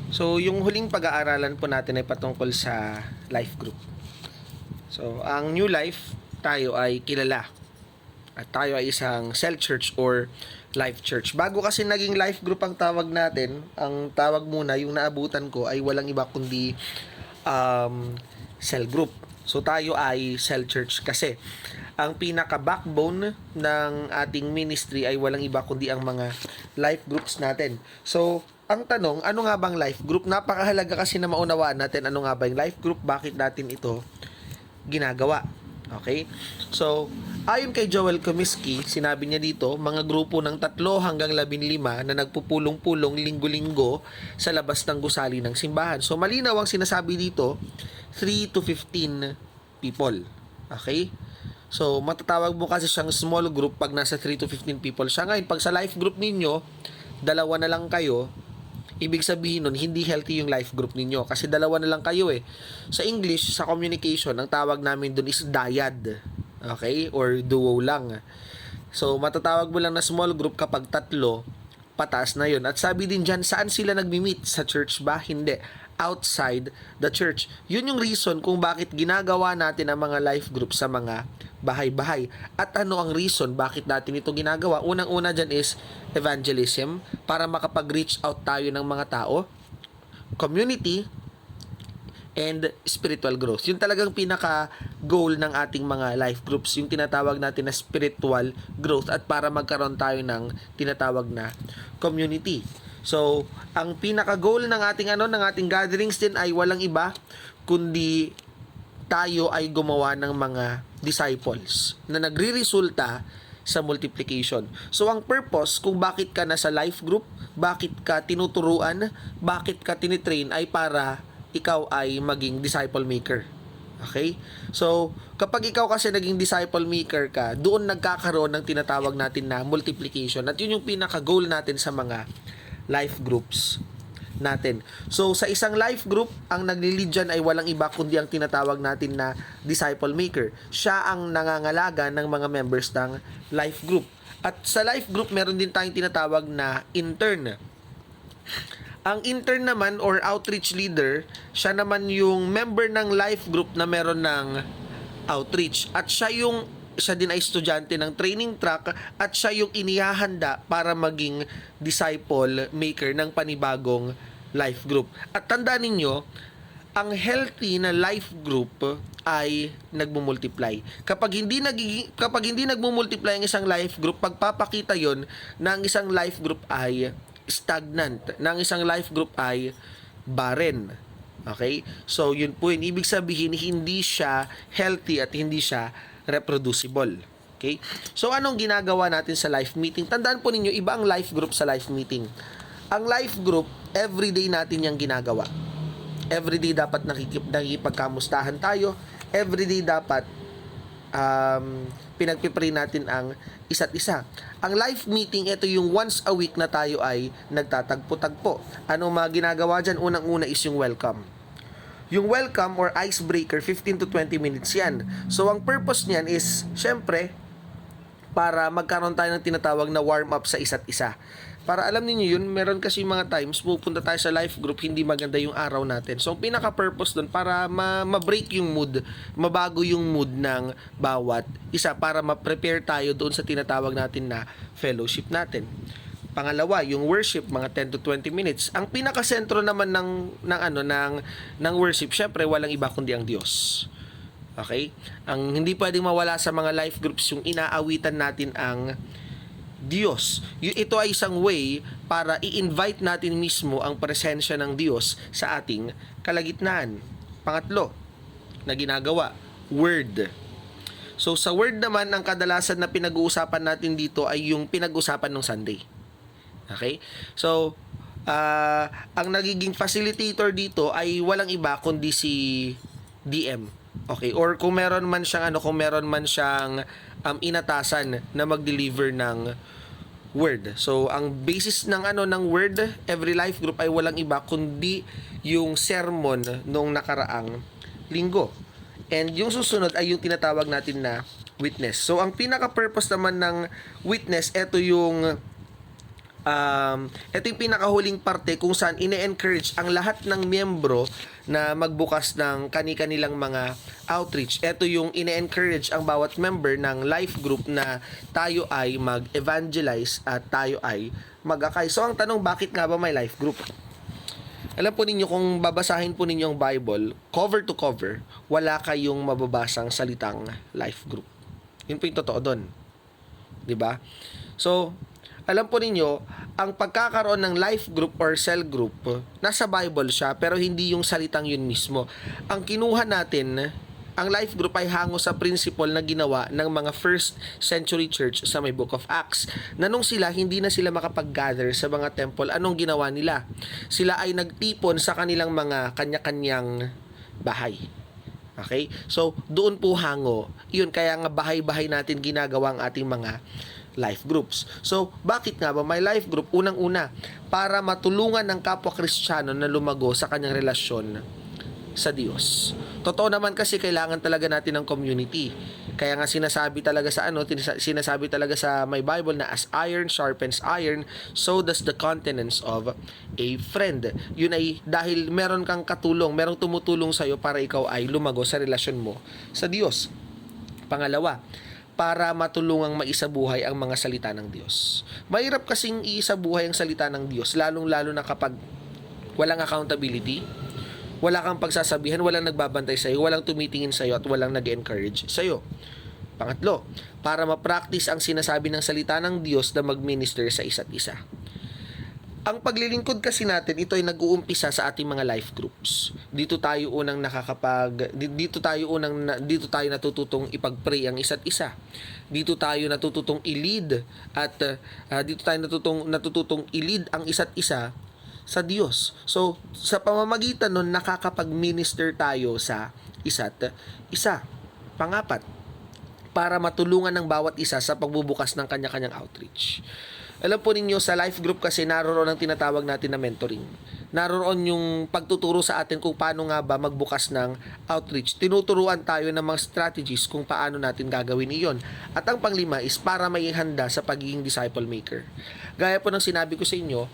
So, yung huling pag-aaralan po natin ay patungkol sa life group. So, ang New Life, tayo ay kilala. At tayo ay isang cell church or life church. Bago kasi naging life group ang tawag natin, ang tawag muna, yung naabutan ko ay walang iba kundi cell group. So, tayo ay cell church kasi ang pinaka-backbone ng ating ministry ay walang iba kundi ang mga life groups natin. So, ang tanong, ano nga bang life group? Napakahalaga kasi na maunawaan natin ano nga ba yung life group, bakit natin ito ginagawa. Okay? So, ayon kay Joel Comiskey, sinabi niya dito, mga grupo ng 3 hanggang 15 na nagpupulong-pulong linggo-linggo sa labas ng gusali ng simbahan. So, malinaw ang sinasabi dito, 3 to 15 people. Okay? So, matatawag mo kasi siyang small group pag nasa 3 to 15 people siya. Ngayon, pag sa life group ninyo, 2 na lang kayo, ibig sabihin nun, hindi healthy yung life group ninyo. Kasi 2 na lang kayo eh. Sa English, sa communication, ang tawag namin dun is dyad. Okay? Or duo lang. So, matatawag mo lang na small group kapag 3, pataas na yun. At sabi din dyan, saan sila nagmi-meet? Sa church ba? Hindi. Outside the church. Yun yung reason kung bakit ginagawa natin ang mga life group sa mga bahay-bahay. At ano ang reason bakit natin ito ginagawa? Unang-una dyan is evangelism, para makapag-reach out tayo ng mga tao, community, and spiritual growth. Yung talagang pinaka-goal ng ating mga life groups, yung tinatawag natin na spiritual growth at para magkaroon tayo ng tinatawag na community. So, ang pinaka-goal ng ating gatherings din ay walang iba kundi tayo ay gumawa ng mga disciples na nagre-resulta sa multiplication. So, ang purpose kung bakit ka nasa life group, bakit ka tinuturuan, bakit ka tinitrain ay para ikaw ay maging disciple maker. Okay? So, kapag ikaw kasi naging disciple maker ka, doon nagkakaroon ng tinatawag natin na multiplication. At yun yung pinaka-goal natin sa mga life groups natin. So, sa isang life group, ang nagli-lead dyan ay walang iba kundi ang tinatawag natin na disciple maker. Siya ang nangangalaga ng mga members ng life group. At sa life group, meron din tayong tinatawag na intern. Ang intern naman or outreach leader, siya naman yung member ng life group na meron ng outreach. At siya din ay estudyante ng training track at siya yung inihahanda para maging disciple maker ng panibagong life group. At tandaan ninyo, ang healthy na life group ay nagmumultiply. Kapag hindi nagmumultiply ang isang life group, pagpapakita yon na ang isang life group ay stagnant, na ang isang life group ay barren. Okay? So, yun po yun. Ibig sabihin, hindi siya healthy at hindi siya reproducible. Okay? So, anong ginagawa natin sa life meeting? Tandaan po ninyo, iba ang life group sa life meeting. Ang life group, everyday natin yung ginagawa. Everyday dapat nakikipagkamustahan tayo. Everyday dapat pinagpipray natin ang isa't isa. Ang life meeting, ito yung once a week na tayo ay nagtatagpo-tagpo. Ano mga ginagawa dyan? Unang-una is yung welcome. Yung welcome or icebreaker, 15 to 20 minutes yan. So, ang purpose niyan is, syempre, para magkaroon tayo ng tinatawag na warm-up sa isa't isa. Para alam niyo yun, meron kasi mga times, pupunta tayo sa life group, hindi maganda yung araw natin. So, ang pinaka-purpose doon, para ma-break yung mood, mabago yung mood ng bawat isa, para ma-prepare tayo doon sa tinatawag natin na fellowship natin. Pangalawa, yung worship, mga 10 to 20 minutes. Ang pinaka-sentro naman ng worship, syempre, walang iba kundi ang Diyos. Okay? Ang hindi pwedeng mawala sa mga life groups, yung inaawitan natin ang Diyos. Ito ay isang way para i-invite natin mismo ang presensya ng Diyos sa ating kalagitnaan. Pangatlo, na ginagawa, word. So, sa word naman, ang kadalasan na pinag-uusapan natin dito ay yung pinag-usapan ng Sunday. Okay? So, ang nagiging facilitator dito ay walang iba kundi si DM. Okay? Or kung meron man siyang inatasan na mag-deliver ng word. So, ang basis ng word, every life group ay walang iba kundi yung sermon nung nakaraang linggo. And yung susunod ay yung tinatawag natin na witness. So, ang pinaka-purpose naman ng witness, ito yung ito yung pinakahuling parte kung saan ine-encourage ang lahat ng miyembro na magbukas ng kani-kanilang mga outreach. Ito yung ine-encourage ang bawat member ng life group na tayo ay mag-evangelize at tayo ay mag-akay. So ang tanong, bakit nga ba may life group? Alam po ninyo, kung babasahin po ninyo ang Bible, cover to cover, wala kayong mababasang salitang life group. Yun po yung totoo doon. 'Di ba? So, alam po ninyo, ang pagkakaroon ng life group or cell group, nasa Bible siya, pero hindi yung salitang yun mismo. Ang kinuha natin, ang life group ay hango sa principle na ginawa ng mga first century church sa may Book of Acts. Na nung sila, hindi na sila makapag-gather sa mga temple, anong ginawa nila? Sila ay nagtipon sa kanilang mga kanya-kanyang bahay. Okay? So, doon po hango. Yun, kaya nga bahay-bahay natin ginagawa ang ating mga life groups. So, bakit nga ba may life group? Unang-una, para matulungan ng kapwa Kristiyano na lumago sa kanyang relasyon sa Diyos. Totoo naman kasi kailangan talaga natin ng community. Kaya nga sinasabi talaga sa sinasabi talaga sa may Bible na as iron sharpens iron, so does the countenance of a friend. Yun ay dahil meron kang katulong, merong tumutulong sa iyo para ikaw ay lumago sa relasyon mo sa Diyos. Pangalawa, para matulungang maisabuhay ang mga salita ng Diyos. Mahirap kasing iisabuhay ang salita ng Diyos, lalong-lalo na kapag walang accountability, wala kang pagsasabihan, walang nagbabantay sa iyo, walang tumitingin sa iyo at walang nag-encourage sa iyo. Pangatlo, para ma-practice ang sinasabi ng salita ng Diyos na mag-minister sa isa't isa. Ang paglilingkod kasi natin, ito ay nag-uumpisa sa ating mga life groups. Dito tayo dito tayo natututong ipag-pray ang isa't isa. Dito tayo natututong i-lead at dito tayo natututong i-lead ang isa't isa sa Diyos. So, sa pamamagitan nun, nakakapag-minister tayo sa isa't isa. Pangapat, para matulungan ng bawat isa sa pagbubukas ng kanya-kanyang outreach. Alam po ninyo, sa life group kasi naroon ang tinatawag natin na mentoring. Naroon yung pagtuturo sa atin kung paano nga ba magbukas ng outreach. Tinuturuan tayo ng mga strategies kung paano natin gagawin iyon. At ang panglima is para may handa sa pagiging disciple maker. Gaya po ng sinabi ko sa inyo,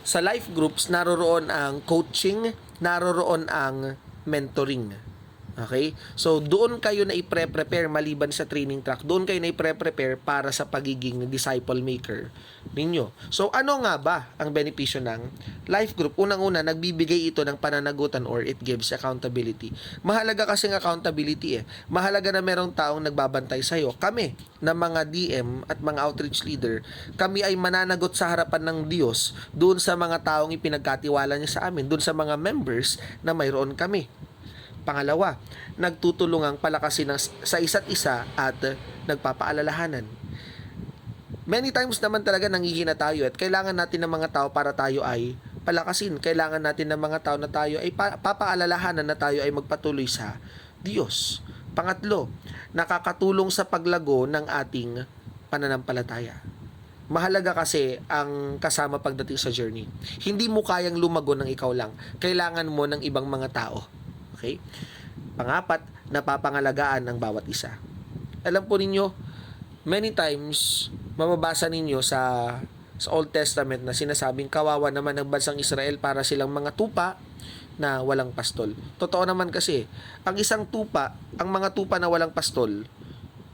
sa life groups, naroroon ang coaching, naroroon ang mentoring. Okay? So, doon kayo na i-prepare maliban sa training track. Doon kayo na i-prepare para sa pagiging disciple maker ninyo. So, ano nga ba ang benepisyo ng life group? Unang-una, nagbibigay ito ng pananagutan or it gives accountability. Mahalaga kasing accountability Mahalaga na merong taong nagbabantay sa'yo. Kami, na mga DM at mga outreach leader, kami ay mananagot sa harapan ng Diyos doon sa mga taong ipinagkatiwala niya sa amin, doon sa mga members na mayroon kami. Pangalawa, nagtutulungang palakasin sa isa't isa at nagpapaalalahanan. Many times naman talaga nanghihina tayo at kailangan natin ng mga tao para tayo ay palakasin. Kailangan natin ng mga tao na tayo ay papaalalahanan na tayo ay magpatuloy sa Diyos. Pangatlo, nakakatulong sa paglago ng ating pananampalataya. Mahalaga kasi ang kasama pagdating sa journey. Hindi mo kayang lumago ng ikaw lang. Kailangan mo ng ibang mga tao. Okay? Pangapat, napapangalagaan ng bawat isa. Alam po ninyo, many times, mababasa ninyo sa Old Testament na sinasabing kawawa naman ng bansang Israel para silang mga tupa na walang pastol. Totoo naman kasi, ang mga tupa na walang pastol,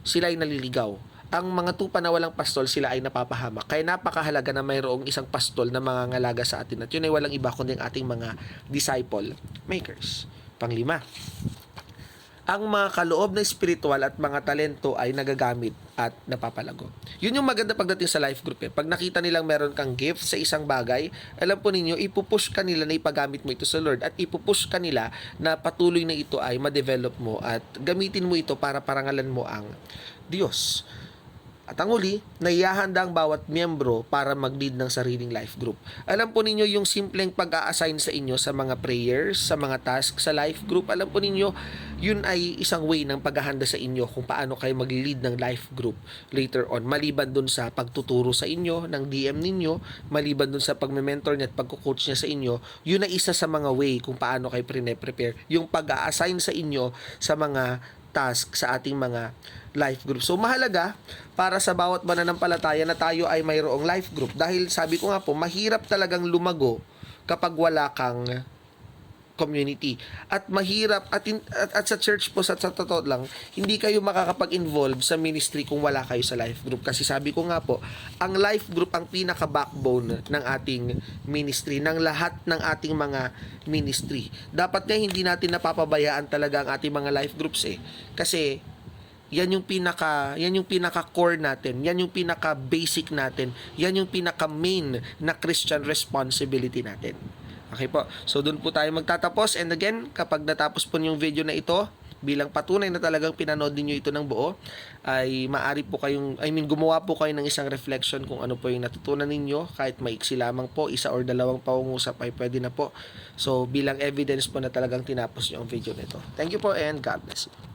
sila ay naliligaw. Ang mga tupa na walang pastol, sila ay napapahamak. Kaya napakahalaga na mayroong isang pastol na mangangalaga sa atin. At yun ay walang iba kundi ang ating mga disciple makers. Panglima, ang mga kaloob na espiritual at mga talento ay nagagamit at napapalago. Yun yung maganda pagdating sa life group. Pag nakita nilang meron kang gift sa isang bagay, alam po ninyo, ipupush ka nila na ipagamit mo ito sa Lord at ipupush ka nila na patuloy na ito ay ma-develop mo at gamitin mo ito para parangalan mo ang Diyos. At ang huli, naihahanda ang bawat miyembro para mag-lead ng sariling life group. Alam po ninyo yung simpleng pag-a-assign sa inyo sa mga prayers, sa mga tasks sa life group. Alam po ninyo, yun ay isang way ng paghahanda sa inyo kung paano kayo mag-lead ng life group later on. Maliban dun sa pagtuturo sa inyo ng DM ninyo, maliban dun sa pag-mentor niya at pag-coach niya sa inyo, yun ay isa sa mga way kung paano kayo prepare. Yung pag-a-assign sa inyo sa mga task sa ating mga life group. So mahalaga para sa bawat mananampalataya na tayo ay mayroong life group dahil sabi ko nga po, mahirap talagang lumago kapag wala kang community. At mahirap at sa church po sa totoo lang, hindi kayo makakapag-involve sa ministry kung wala kayo sa life group. Kasi sabi ko nga po, ang life group ang pinaka-backbone ng ating ministry, ng lahat ng ating mga ministry. Dapat nga hindi natin napapabayaan talaga ang ating mga life groups Kasi yan yung pinaka core natin, yan yung pinaka basic natin, yan yung pinaka main na Christian responsibility natin. Okay po. So doon po tayo magtatapos, and again, kapag natapos po yung video na ito, bilang patunay na talagang pinanood niyo ito ng buo, ay maaari po kayong, gumawa po kayo ng isang reflection kung ano po yung natutunan ninyo, kahit maiksi lamang po, isa or dalawang pangungusap ay pwede na po. So bilang evidence po na talagang tinapos niyo ang video nito. Thank you po and God bless you.